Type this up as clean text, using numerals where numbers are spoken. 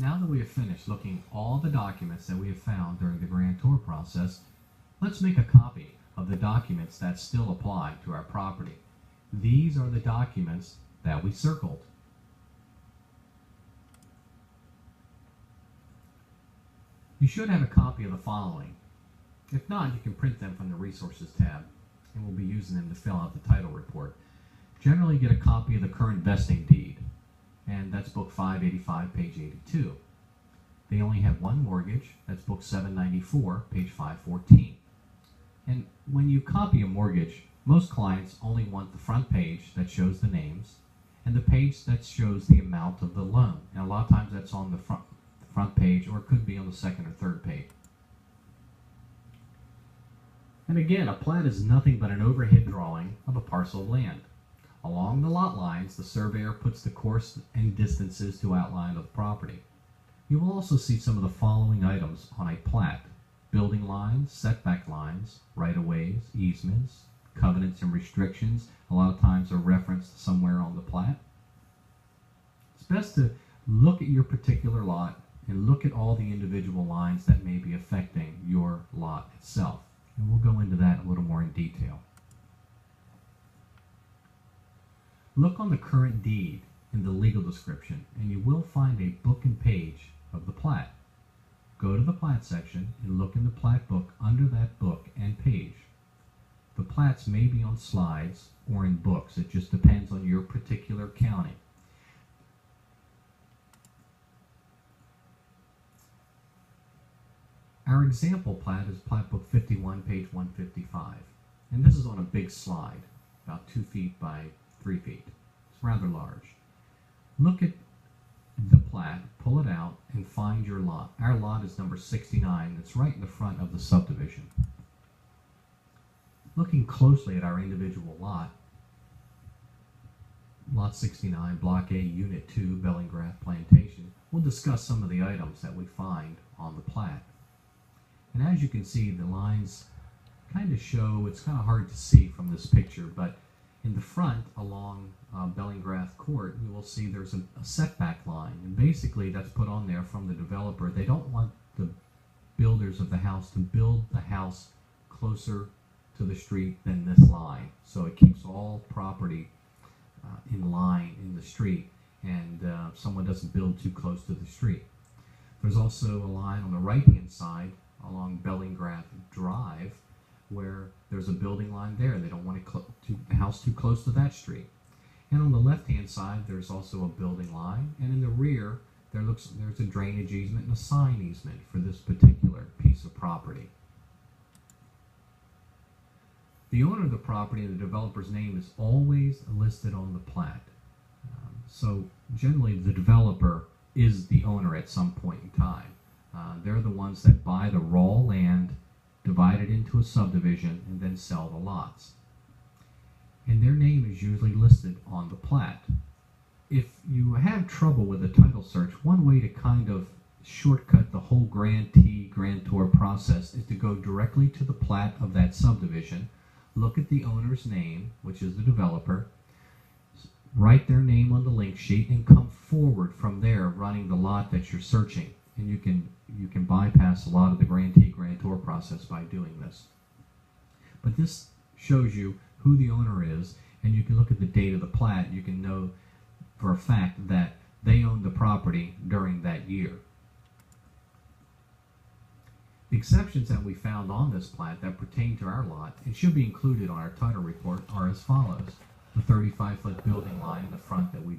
Now that we have finished looking at all the documents that we have found during the grantor process, let's make a copy of the documents that still apply to our property. These are the documents that we circled. You should have a copy of the following. If not, you can print them from the Resources tab, and we'll be using them to fill out the title report. Generally, get a copy of the current vesting deed, and that's book 585, page 82. They only have one mortgage, that's book 794, page 514. And when you copy a mortgage, most clients only want the front page that shows the names and the page that shows the amount of the loan. And a lot of times that's on the front page, or it could be on the second or third page. And again, a plat is nothing but an overhead drawing of a parcel of land. Along the lot lines, the surveyor puts the course and distances to outline of the property. You will also see some of the following items on a plat: building lines, setback lines, right-of-ways, easements, covenants and restrictions. A lot of times are referenced somewhere on the plat. It's best to look at your particular lot and look at all the individual lines that may be affecting your lot itself. And we'll go into that a little more in detail. Look on the current deed in the legal description, and you will find a book and page of the plat. Go to the plat section and look in the plat book under that book and page. The plats may be on slides or in books. It just depends on your particular county. Our example plat is Plat Book 51, page 155. And this is on a big slide, about 2 feet by 3 feet. It's rather large. Look at the plat, pull it out, and find your lot. Our lot is number 69. It's right in the front of the subdivision. Looking closely at our individual lot, Lot 69, Block A, Unit 2, Bellingrath Plantation, we'll discuss some of the items that we find on the plat. And as you can see, the lines kind of show, it's kind of hard to see from this picture, but in the front along Bellingrath Court, you will see there's a setback line. And basically that's put on there from the developer. They don't want the builders of the house to build the house closer to the street than this line. So it keeps all property in line in the street, and someone doesn't build too close to the street. There's also a line on the right-hand side along Bellingrath Drive where there's a building line there. They don't want the house too close to that street. And on the left-hand side, there's also a building line, and in the rear, there's a drainage easement and a sign easement for this particular piece of property. The owner of the property and the developer's name is always listed on the plat. So generally, the developer is the owner at some point in time. They're the ones that buy the raw land, divide it into a subdivision, and then sell the lots. And their name is usually listed on the plat. If you have trouble with a title search, one way to kind of shortcut the whole grantor process is to go directly to the plat of that subdivision, look at the owner's name, which is the developer, write their name on the link sheet, and come forward from there running the lot that you're searching. And you can bypass a lot of the grantor process by doing this. But this shows you who the owner is, and you can look at the date of the plat. You can know for a fact that they owned the property during that year. The exceptions that we found on this plat that pertain to our lot and should be included on our title report are as follows: the 35-foot building line in the front that we